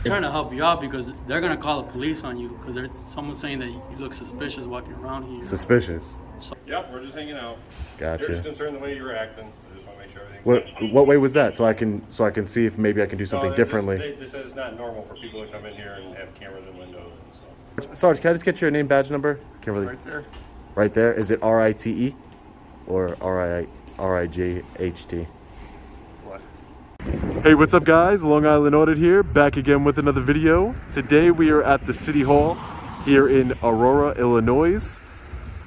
trying to help you out because they're gonna call the police on you because there's someone saying that you look suspicious walking around here. Suspicious? Yep, we're just hanging out. Gotcha. They're just concerned the way you're acting. I just want to make sure everything's What way was that? So I can see if maybe I can do something differently. They said it's not normal for people to come in here and have cameras in windows and stuff. Sarge, can I just get your name, badge number? Can't really. Right there. Right there. Is it RITE or RIJHT? What? Hey, what's up, guys? Long Island Audit here, back again with another video. Today we are at the City Hall here in Aurora, Illinois.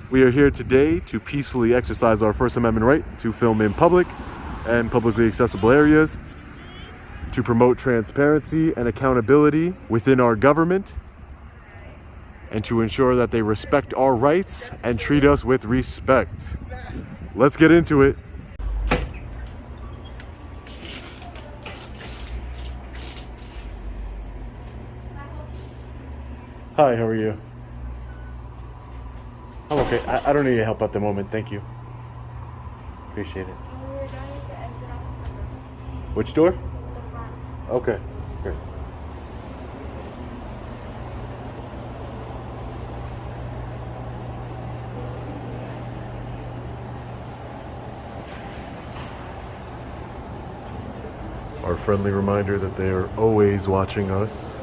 We are here today to peacefully exercise our First Amendment right to film in public and publicly accessible areas, to promote transparency and accountability within our government, and to ensure that they respect our rights and treat us with respect. Let's get into it. Hi, how are you? I'm okay. I don't need your help at the moment. Thank you. Appreciate it. Which door? Okay, great. Our friendly reminder that they are always watching us.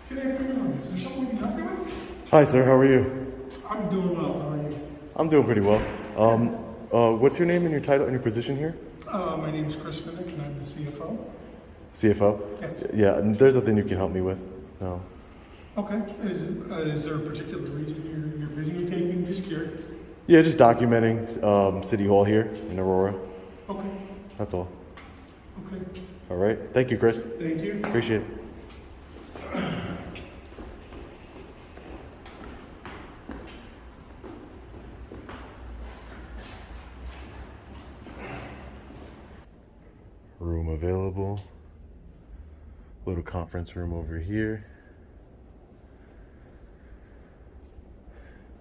Good afternoon. Is there something we can help you with? Hi, sir. How are you? I'm doing well. How are you? I'm doing pretty well. What's your name and your title and your position here? My name is Chris Minnick, and I'm the CFO. CFO? Yes. Yeah, and there's nothing you can help me with. No. Okay. Is there a particular reason you're videotaping? Just curious. Yeah, just documenting City Hall here in Aurora. Okay. That's all. Okay. All right. Thank you, Chris. Thank you. Appreciate it. Room available. Little conference room over here.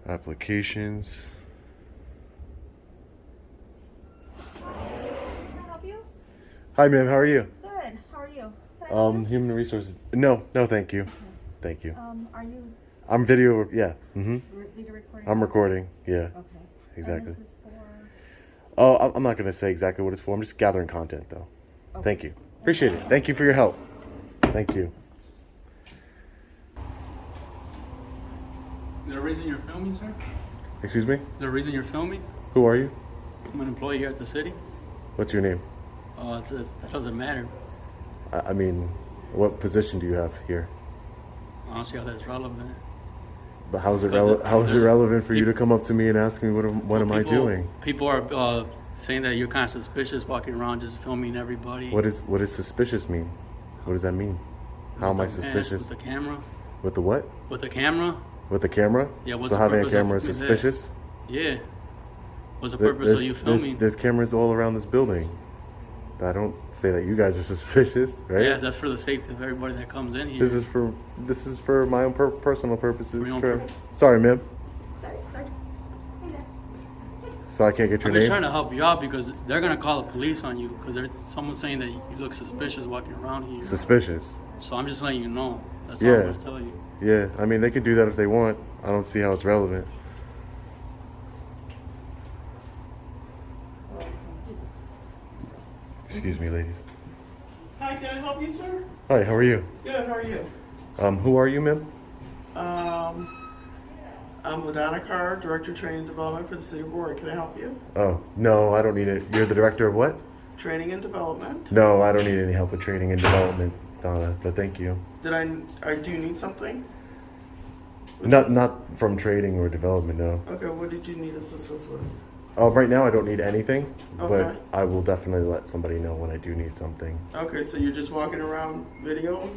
Applications. Can I help you? Hi, ma'am. How are you? Good. How are you? Can I help you? Human resources. No, thank you. Thank you. Are you I'm video. Yeah. video recording? I'm recording. Yeah. Okay. Exactly. And this is for... Oh, I'm not gonna say exactly what it's for. I'm just gathering content, though. Okay. Thank you. Appreciate it. Thank you for your help. Thank you. Is there a reason you're filming, sir? Excuse me? Is there a reason you're filming? Who are you? I'm an employee here at the city. What's your name? That doesn't matter. I mean, what position do you have here? I don't see how that's relevant. But how is it Because relevant for you to come up to me and ask me what am I doing? People are saying that you're kind of suspicious walking around just filming everybody. What does suspicious mean? What does that mean? How am I With the mask, suspicious? With the camera. With the what? With the camera. With the camera? Yeah. What's So the having a purpose of camera is that? suspicious? Yeah. What's the purpose of you filming? There's cameras all around this building. I don't say that you guys are suspicious, right? Yeah, that's for the safety of everybody that comes in here. This is for my own personal purposes. For your own Correct. Sorry, ma'am. Sorry. Hey there. So I can't get your I'm just name? trying to help you out because they're gonna call the police on you because there's someone saying that you look suspicious walking around here. Suspicious. So I'm just letting you know. That's all Yeah. I'm just telling you. Yeah, I mean, they can do that if they want. I don't see how it's relevant. Excuse me, ladies. Hi, can I help you, sir? Hi, how are you? Good, how are you? Who are you, ma'am? I'm LaDonna Carr, Director of Training and Development for the City of Aurora. Can I help you? Oh, no, I don't need it. You're the director of what? Training and Development. No, I don't need any help with training and development, Donna, but thank you. Do you need something? Not from trading or development, no. Okay, what did you need assistance with? Right now I don't need anything, Okay. but I will definitely let somebody know when I do need something. Okay, so you're just walking around video?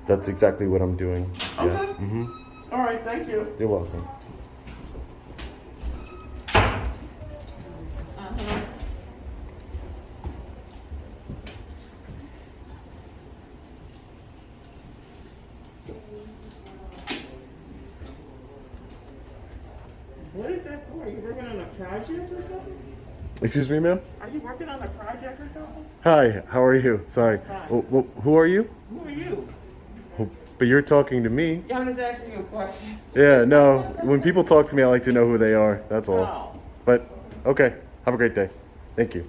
That's exactly what I'm doing. Okay. Yeah. Mm-hmm. All right, thank you. You're welcome. Oh, are you working on a project or something? Excuse me, ma'am? Are you working on a project or something? Hi, how are you? Sorry. Hi. Who are you? Who are you? But you're talking to me. Yeah, I'm just asking you a question. Yeah, no. When people talk to me, I like to know who they are. That's all. Oh. But, okay. Have a great day. Thank you.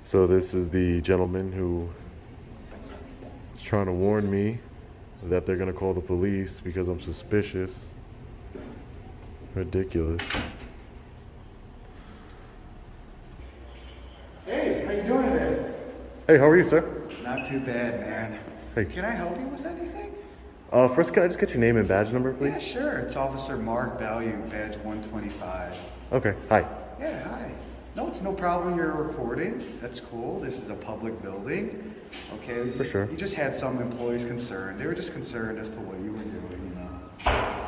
So this is the gentleman who is trying to warn me that they're gonna call the police because I'm suspicious. Ridiculous. Hey, how you doing today? Hey, how are you, sir? Not too bad, man. Hey. Can I help you with anything? First, can I just get your name and badge number, Yeah, please? sure. It's Officer Mark Value, badge 125. Okay, hi. Yeah, hi. No, it's no problem you're recording. That's cool. This is a public building. Okay. For sure. You just had some employees concerned. They were just concerned as to what you were doing, you know.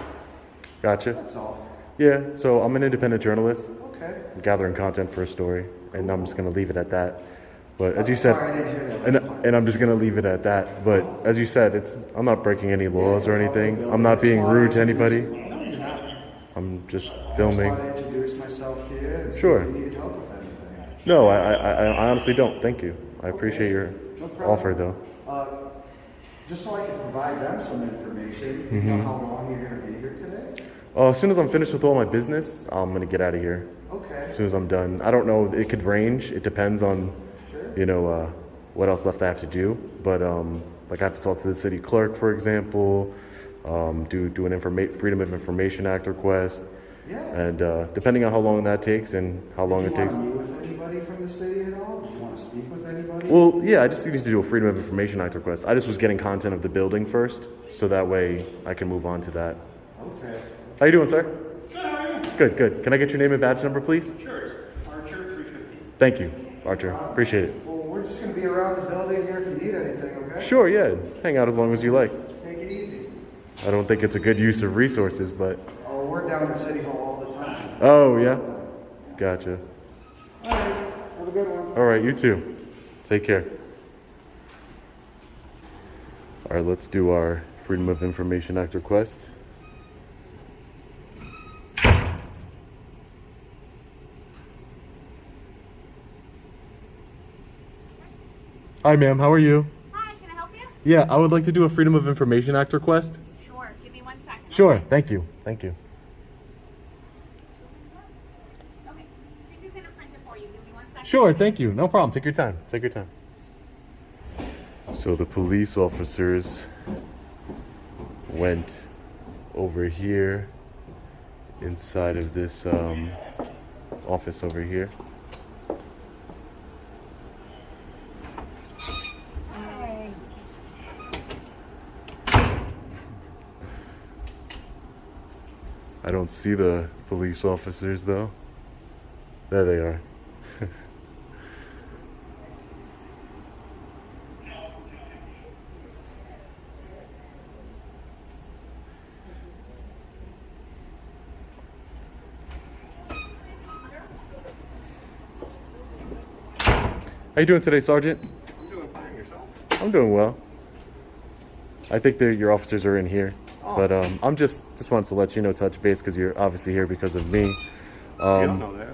Gotcha. That's all. Yeah, so I'm an independent journalist. Okay. I'm gathering content for a story, and I'm just gonna leave it at that. But as you Sorry, said, I didn't hear that last part. and I'm just gonna leave it at that. But as you said, I'm not breaking any laws or It's a public anything. building. I'm not being Just wanted rude to anybody. No, you're not. I'm just I just filming. wanted to introduce myself to you and see Sure. if you needed help with anything. No, I honestly don't. Thank you. I appreciate your No problem. offer, though. Just so I can provide them some information, do you Mm-hmm. know how long you're going to be here today? As soon as I'm finished with all my business, I'm gonna get out of here. Okay. As soon as I'm done. I don't know. It could range. It depends on, Sure. what else left I have to do. But like I have to talk to the city clerk, for example. Do an Freedom of Information Act request. Yeah. And depending on how long that takes and how long Did it you takes. want to meet with anybody from the city at all? Did you want to speak with anybody? Well, yeah, I just need to do a Freedom of Information Act request. I just was getting content of the building first, so that way I can move on to that. Okay. How you doing, sir? Good, how are you? Good, good. Can I get your name and badge number, please? Sure, it's Archer 350. Thank you, Archer. Appreciate it. Well, we're just going to be around the building here if you need anything, okay? Sure, yeah. Hang out as long as you like. Take it easy. I don't think it's a good use of resources, but... Oh, we're down at City Hall all the time. Oh, yeah? Gotcha. All right. Have a good one. All right, you too. Take care. All right, let's do our Freedom of Information Act request. Hi, ma'am. How are you? Hi, can I help you? Yeah, I would like to do a Freedom of Information Act request. Sure, give me 1 second. Sure. Thank you. Thank you. Okay, she's just gonna print it for you. Give me 1 second. Sure. Thank you. No problem. Take your time. Take your time. So the police officers went over here inside of this office over here. I don't see the police officers though. There they are. How you doing today, Sergeant? I'm doing fine, yourself? I'm doing well. I think that your officers are in here, but I'm just wanted to let you know, touch base, because you're obviously here because of me. You don't know that.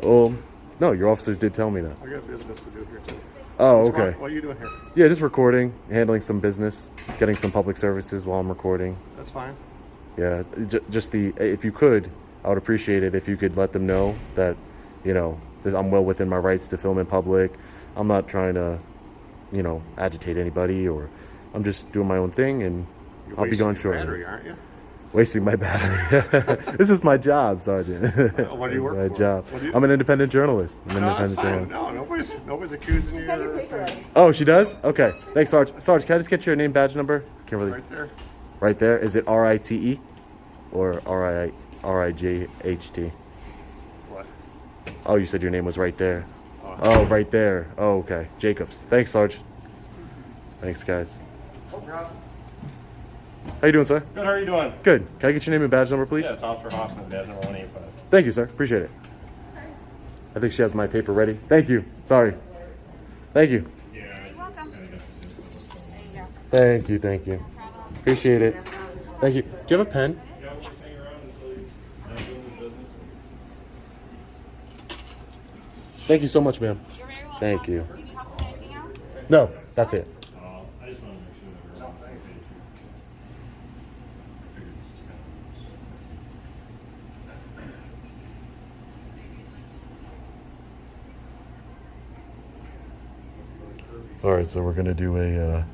Well, no, your officers did tell me that. I got business to do here too. Oh, What's okay. wrong? What are you doing here? Yeah, just recording, handling some business, getting some public services while I'm recording. That's fine. Yeah, just if you could, I would appreciate it if you could let them know that, I'm well within my rights to film in public. I'm not trying to, agitate anybody, or I'm just doing my own thing, and You're I'll be wasting gone your shortly. battery, aren't you? Wasting my battery. This is my job, Sergeant. What do you work my for? job. What do you- I'm an independent journalist. I'm an No, that's independent fine. journalist. No, nobody's accusing you. Got your paper ready. Oh, she does? Okay. Thanks, Sarge. Sarge, can I just get your name, badge number? Can't really. Right there. Right there. Is it RITE or RIJHT? What? Oh, you said your name was right there. Oh, right there. Oh, okay. Jacobs. Thanks, Sarge. Thanks, guys. No problem. How you doing, sir? Good, how are you doing? Good. Can I get your name and badge number, please? Yeah, it's Officer Hoffman, badge number 185. Thank you, sir. Appreciate it. I think she has my paper ready. Thank you. Sorry. Thank you. Yeah. You're welcome. There you go. Thank you, thank you. Appreciate it. Thank you. Do you have a pen? Thank you so much, ma'am. You're very welcome. Thank you. Do you need help with anything else? No, that's it. I just want to make sure that we're on the same page. I figured this is kind of All right, so we're gonna do a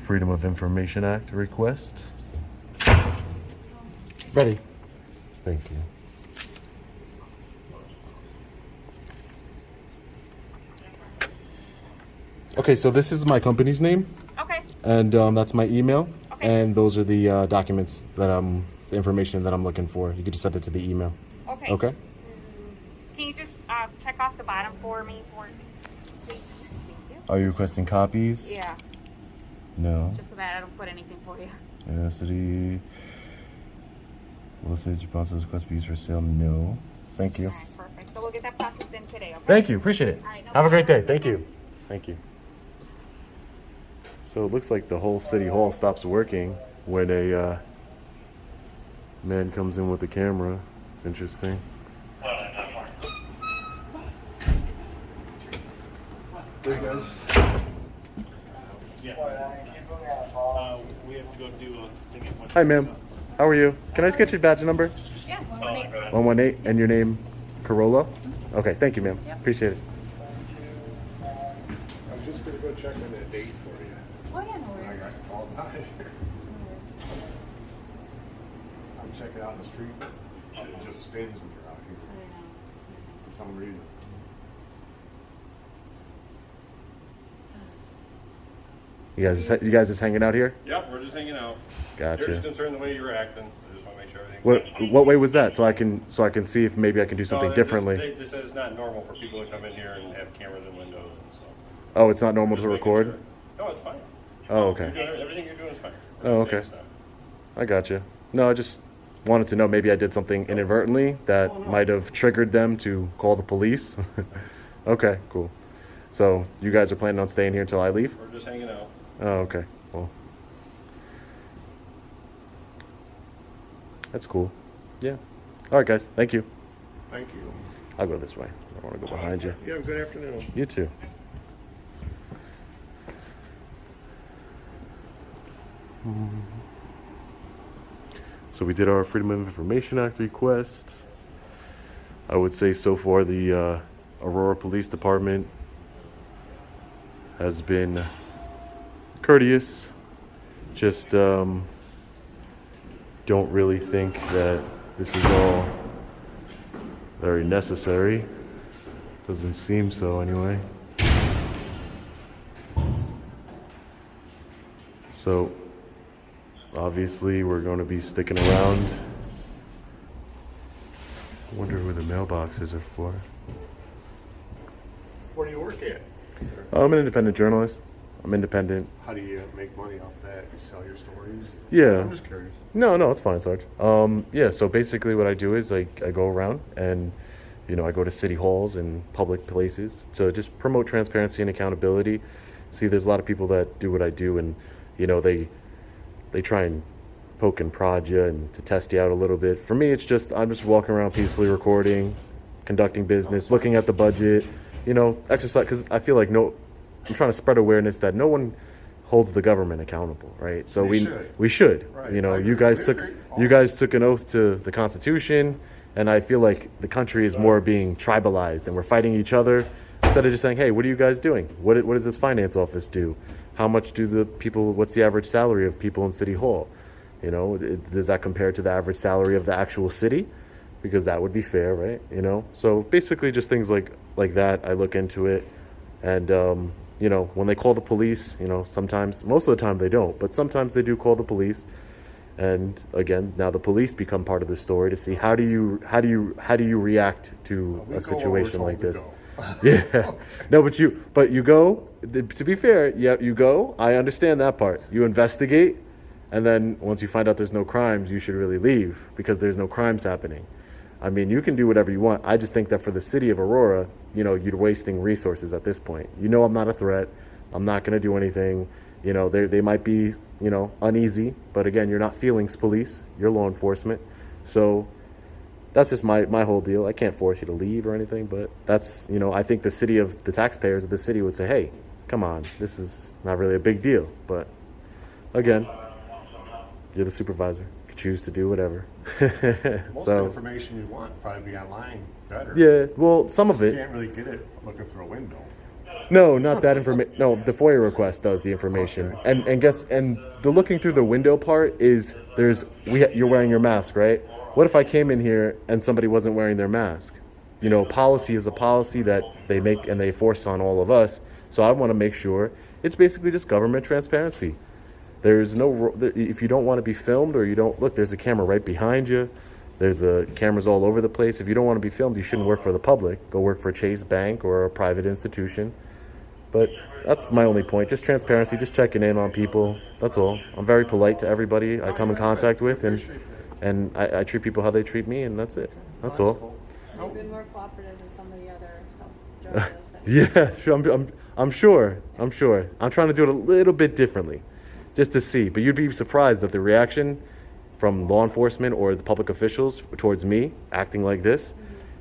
Freedom of Information Act request. Ready? Thank you. Okay, so this is my company's name, Okay. and that's my email, Okay. and those are the documents that the information that I'm looking for. You can just send it to the email. Okay. Okay. Can you just check off the bottom for me, please? Thank you. Are you requesting copies? Yeah, No. just so that I don't put anything for you. City. Will it say responses request be used for sale? No. Thank you. All right, perfect. So we'll get that processed in today, okay? Thank you. Appreciate it. All right, no Have a great day. problem. Thank you. Thank you. So it looks like the whole city hall stops working when a man comes in with a camera. It's interesting. Hey guys. we have to go do a thing at one. Hi ma'am. How are you? Can I just get your badge number? Yeah, 118. 118 and your name Corolla? Okay, thank you ma'am. Appreciate it. I'm just gonna go check on that date for you. Oh, yeah, no worries. got called out here. I'm checking out the street. It just spins when you're out here for some reason. You guys just hanging out here? Yep, we're just hanging out. Gotcha. They're just concerned the way you were acting. I just want to make sure everything. What way was that? So I can see if maybe I can do something No, differently. They said it's not normal for people to come in here and have cameras in windows and so. Oh, it's not normal Just to making record? sure. No, it's fine. Oh, okay. Everything you're doing is fine. Oh, okay. I gotcha. No, I just wanted to know maybe I did something inadvertently that might have triggered them to call the police. Okay, cool. So you guys are planning on staying here until I leave? We're just hanging out. Oh, okay. Well, that's cool. Yeah. All right, guys. Thank you. Thank you. I'll go this way. I don't want to go behind you. You have a good afternoon. You too. So we did our Freedom of Information Act request. I would say so far the Aurora Police Department has been courteous. Just don't really think that this is all very necessary. Doesn't seem so anyway. So obviously we're going to be sticking around. I wonder who the mailboxes are for. Where do you work at? I'm an independent journalist. I'm independent. How do you make money off that? You sell your stories? Yeah. I'm just curious. No, it's fine, Sarge. Yeah, so basically what I do is I go around and, I go to city halls and public places to just promote transparency and accountability. See, there's a lot of people that do what I do and, they try and poke and prod you and to test you out a little bit. For me, I'm just walking around peacefully recording, conducting business, looking at the budget, exercise, because I feel like I'm trying to spread awareness that no one holds the government accountable, right? So we should. Right. You guys took an oath to the Constitution, and I feel like the country is more being tribalized, and we're fighting each other instead of just saying, "Hey, what are you guys doing? What does this finance office do? How much do the people? What's the average salary of people in City Hall? Does that compare to the average salary of the actual city? Because that would be fair, right? So basically, just things like that. I look into it, and when they call the police, sometimes, most of the time they don't, but sometimes they do call the police. And again, now the police become part of the story to see how do you react to a situation like this. Yeah. Okay. No, but you go, to be fair, yeah, you go, I understand that part. You investigate, and then once you find out there's no crimes, you should really leave because there's no crimes happening. I mean, you can do whatever you want. I just think that for the city of Aurora, you're wasting resources at this point. I'm not a threat. I'm not going to do anything. You know, they might be, you know, uneasy, but again, you're not feelings police, you're law enforcement. So that's just my whole deal. I can't force you to leave or anything, but that's, you know, I think the taxpayers of the city would say, hey, come on, this is not really a big deal. But again, you're the supervisor. You can choose to do whatever. Most So, of the information you want probably be online better. yeah, well, some of You it. can't really get it looking through a window. No, not that information. No, the FOIA request does the information. Okay. And the looking through the window part is you're wearing your mask, right? What if I came in here and somebody wasn't wearing their mask? You know, policy is a policy that they make and they force on all of us. So I want to make sure it's basically just government transparency. There's no, if you don't want to be filmed or you don't, look, there's a camera right behind you. There's cameras all over the place. If you don't want to be filmed, you shouldn't work for the public. Go work for Chase Bank or a private institution. But that's my only point. Just transparency, just checking in on people. That's all. I'm very polite to everybody I come in contact with, and I treat people how they treat me, and that's it. That's all. Cool. You've been more cooperative than some of the other journalists. Yeah, sure, I'm sure. I'm trying to do it a little bit differently, just to see. But you'd be surprised that the reaction from law enforcement or the public officials towards me acting like this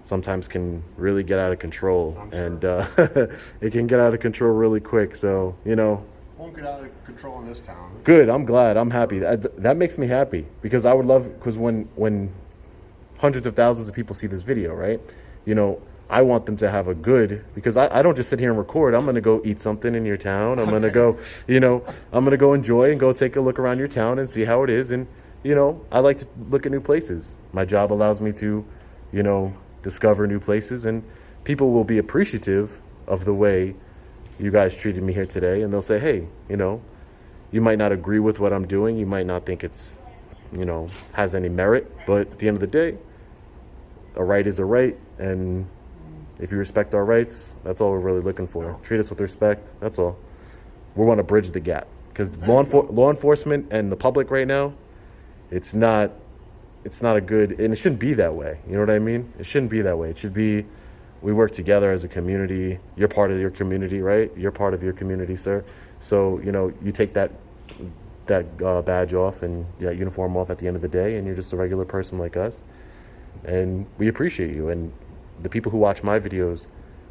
sometimes can really get out of control. I'm sure. And it can get out of control really quick. So, you know, Won't get out of control in this town. good. I'm glad. I'm happy. That makes me happy because I would love, because when hundreds of thousands of people see this video, right? You know, I want them to have a good, because I don't just sit here and record. I'm going to go eat something in your town. I'm going to go, you know, I'm going to go enjoy and go take a look around your town and see how it is. And, you know, I like to look at new places. My job allows me to, you know, discover new places, and people will be appreciative of the way you guys treated me here today. And they'll say, hey, you know, you might not agree with what I'm doing. You might not think it's, you know, has any merit, but at the end of the day, a right is a right. And if you respect our rights, that's all we're really looking for. Treat us with respect. That's all. We want to bridge the gap, because law enforcement and the public right now, it's not a good, and it shouldn't be that way. You know what I mean? It shouldn't be that way. It should be, we work together as a community. You're part of your community, right? You're part of your community, sir. So, you know, you take that badge off and that uniform off at the end of the day, and you're just a regular person like us. And we appreciate you. And the people who watch my videos,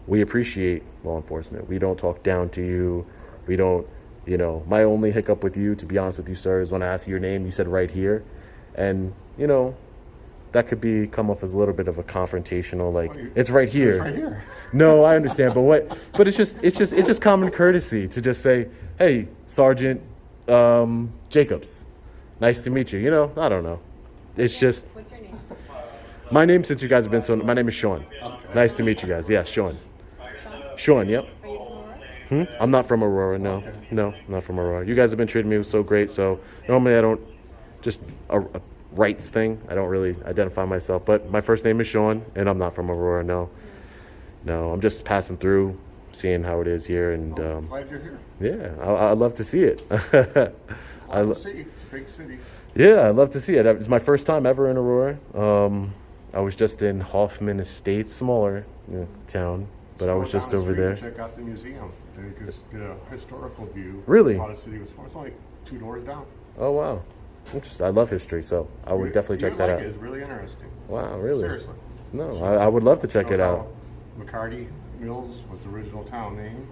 we appreciate law enforcement. We don't talk down to you. We don't, you know, my only hiccup with you, to be honest with you, sir, is when I asked you your name, you said right here. And, you know, that could come off as a little bit of a confrontational, like, it's right here. It's right here. No, I understand, but it's just common courtesy to just say, hey, Sergeant Jacobs, nice to meet you. You know, I don't know. It's just, What's your name? my name, since you guys have been my name is Sean. Okay. Nice to meet you guys. Yeah, Sean. Sean? Sean, yep. Are you from Aurora? I'm not from Aurora, no. Okay. No, not from Aurora. You guys have been treating me so great, so normally I don't, just a rights thing, I don't really identify myself, but my first name is Sean, and I'm not from Aurora, no. No, I'm just passing through, seeing how it is here, and Glad you're here. yeah, I'd love to see it. Glad to see. It's a big city. Yeah, I'd love to see it. It's my first time ever in Aurora. I was just in Hoffman Estates, smaller town, but I was Go down just the over street there. and check out the museum. And you can get a historical view. Really? Of how the city was formed. It's only 2 doors down. Oh, wow. Interesting. I love history, so I would definitely check that out. It's really interesting. Wow, really? Seriously. No, I would love to check Shows it out. how McCarty Mills was the original town name.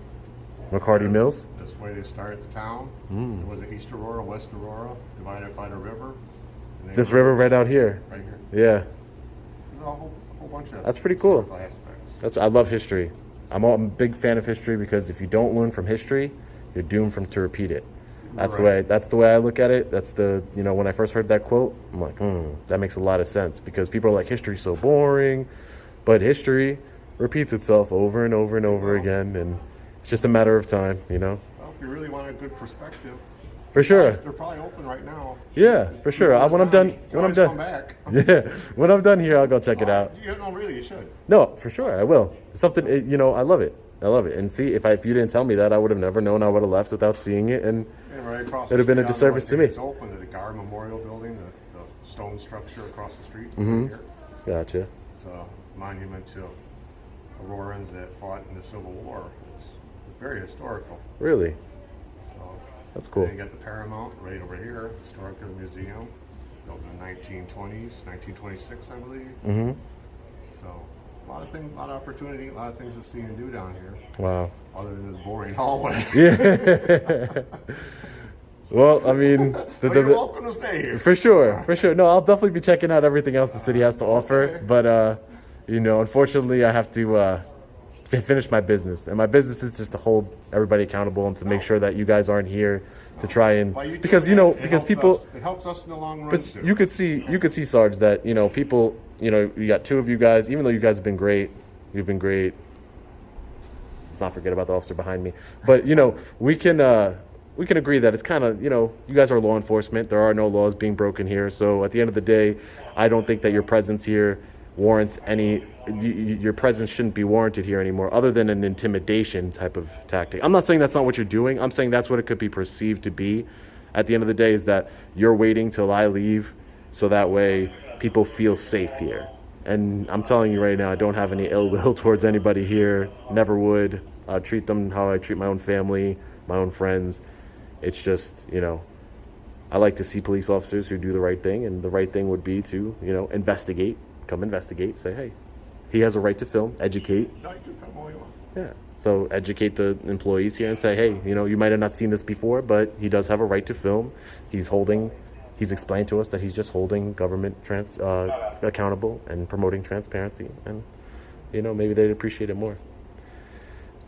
McCarty Mills? That's the way they started the town. It was East Aurora, West Aurora, divided by the river. And they This were river right out here. right here. Yeah. There's a whole bunch of That's pretty cool. historical aspects. I love history. I'm a big fan of history, because if you don't learn from history, you're doomed to repeat it. That's Right. the way I look at it. That's when I first heard that quote, I'm like, that makes a lot of sense, because people are like, history's so boring, but history repeats itself over and over and over again, and it's just a matter of time, you know? Well, if you really want a good perspective, For sure. they're probably open right now. Yeah, for sure. When I'm done, Come back. yeah, when I'm done here, I'll go check it out. No, really, you should. No, for sure, I will. It's something, I love it. I love it. And see, if you didn't tell me that, I would have never known. I would have left without seeing it, and Yeah, right across it'd have been a the disservice street to on me. the north, It's open to the Guard Memorial Building, the stone structure across the street. Mhm. Here. Gotcha. It's a monument to Aurorans that fought in the Civil War. It's very historical. Really? So That's cool. And you got the Paramount right over here, Historical Museum, built in the 1920s, 1926, I believe. Mm-hmm. So a lot of things, a lot of opportunity, a lot of things to see and do down here. Wow. Other than this boring hallway. Yeah. Well, I mean, But you're welcome to stay here. for sure, for sure. No, I'll definitely be checking out everything else the city has to offer. Okay. But you know, unfortunately, I have to finish my business, and my business is just to hold everybody accountable and to make sure that you guys aren't here to try and While you do because that, you know it because helps people. us- it helps us in the long run But too. you could see, Sarge, that you know people. You know, you got two of you guys. Even though you guys have been great, you've been great. Let's not forget about the officer behind me. But you know, we can agree that it's kind of, you know, you guys are law enforcement. There are no laws being broken here. So at the end of the day, I don't think that your presence here warrants any. Your presence shouldn't be warranted here anymore, other than an intimidation type of tactic. I'm not saying that's not what you're doing. I'm saying that's what it could be perceived to be. At the end of the day, is that you're waiting till I leave, so that way people feel safe here. And I'm telling you right now, I don't have any ill will towards anybody here. Never would. Treat them how I treat my own family, my own friends. It's just, you know, I like to see police officers who do the right thing, and the right thing would be to, you know, investigate, come investigate, say, hey, he has a right to film, educate. No, you can come all you want. Yeah. So educate the employees here and say, hey, you know, you might have not seen this before, but he does have a right to film. He's explained to us that he's just holding government accountable and promoting transparency, and, you know, maybe they'd appreciate it more.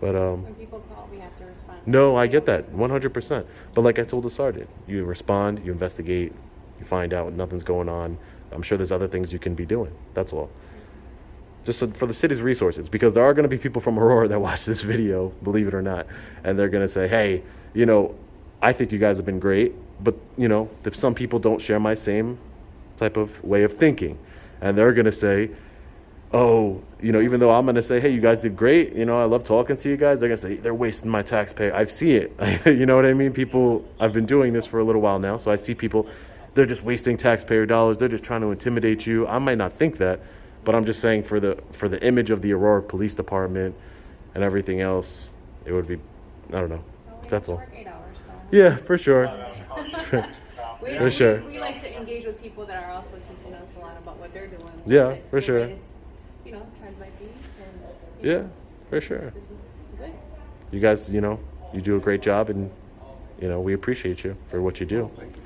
But When people call, we have to respond. no, I get that 100%. But like I told the sergeant, you respond, you investigate, you find out nothing's going on. I'm sure there's other things you can be doing. That's all. Just for the city's resources, because there are going to be people from Aurora that watch this video, believe it or not, and they're going to say, hey, you know, I think you guys have been great, but, you know, if some people don't share my same type of way of thinking, and they're going to say, oh, you know, even though I'm going to say, hey, you guys did great, you know, I love talking to you guys, they're going to say, they're wasting my taxpayer. I see it. You know what I mean? People, I've been doing this for a little while now, so I see people, they're just wasting taxpayer dollars. They're just trying to intimidate you. I might not think that, but I'm just saying for the image of the Aurora Police Department and everything else, it would be, I don't know. Well, we That's have all. to work 8 hours, so. Yeah, for sure. We, sure. we like to engage with people that are also teaching us a lot about what they're doing. Yeah, But for the sure. latest, you know, trend might be. And, you Yeah, know, for sure. This is good. You guys, you know, you do a great job, and, you know, we appreciate you for what you do. Thank you.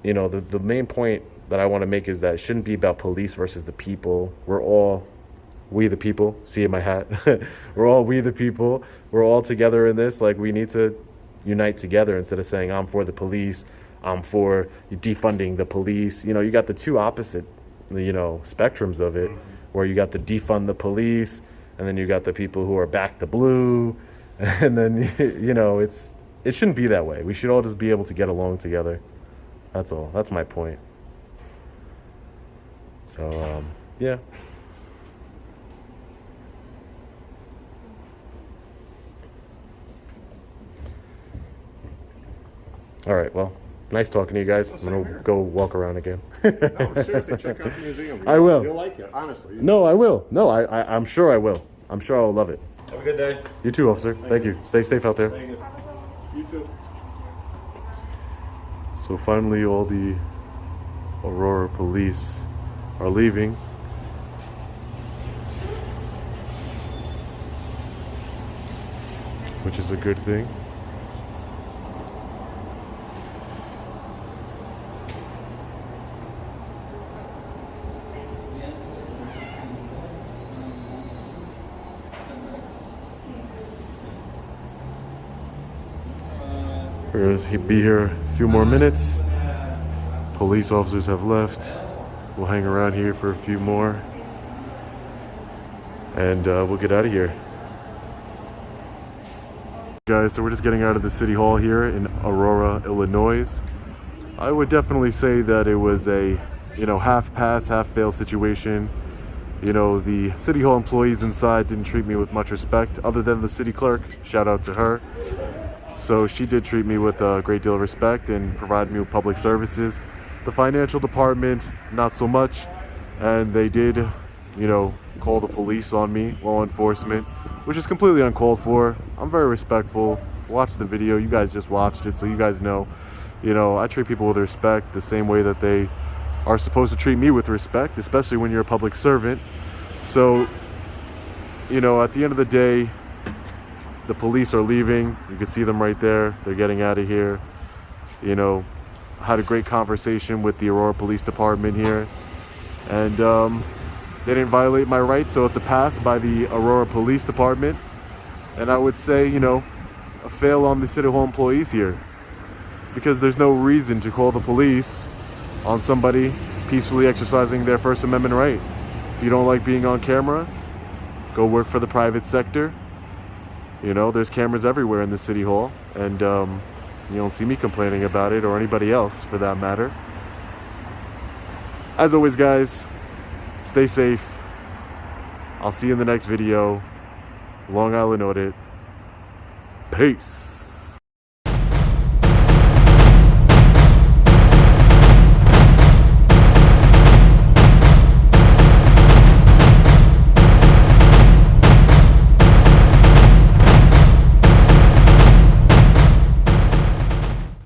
You know, the main point that I want to make is that it shouldn't be about police versus the people. We're all we the people. See in my hat. We're all we the people. We're all together in this. Like, we need to unite together instead of saying I'm for the police, I'm for defunding the police. You know, you got the two opposite, you know, spectrums of it, where you got the defund the police, and then you got the people who are back to blue, and then, you know, it shouldn't be that way. We should all just be able to get along together. That's all. That's my point. So, yeah. All right, well, nice talking to you guys. I'm same going to here. go walk around again. No, seriously, check out the museum. I will. You'll like it, honestly. No, I will. No, I'm sure I will. I'm sure I'll love it. Have a good day. You too, officer. Thank you. Stay safe out there. Thank you. You too. So finally, all the Aurora police are leaving. Which is a good thing. We're going to be here a few more minutes. Police officers have left. We'll hang around here for a few more. And we'll get out of here. Guys, so we're just getting out of the city hall here in Aurora, Illinois. I would definitely say that it was a, you know, half pass, half fail situation. You know, the city hall employees inside didn't treat me with much respect, other than the city clerk. Shout out to her. So she did treat me with a great deal of respect and provided me with public services. The financial department, not so much. And they did, you know, call the police on me, law enforcement, which is completely uncalled for. I'm very respectful watch the video. You guys just watched it, so you guys know, you know, I treat people with respect the same way that they are supposed to treat me with respect, especially when you're a public servant. So, you know, at the end of the day, the police are leaving. You can see them right there. They're getting out of here. You know, I had a great conversation with the Aurora Police Department here, and they didn't violate my rights, so it's a pass by the Aurora Police Department. And I would say, you know, a fail on the City Hall employees here, because there's no reason to call the police on somebody peacefully exercising their First Amendment right. If you don't like being on camera, go work for the private sector. You know, there's cameras everywhere in the City Hall, and you don't see me complaining about it, or anybody else for that matter. As always, guys, stay safe. I'll see you in the next video. Long Island Audit. Peace.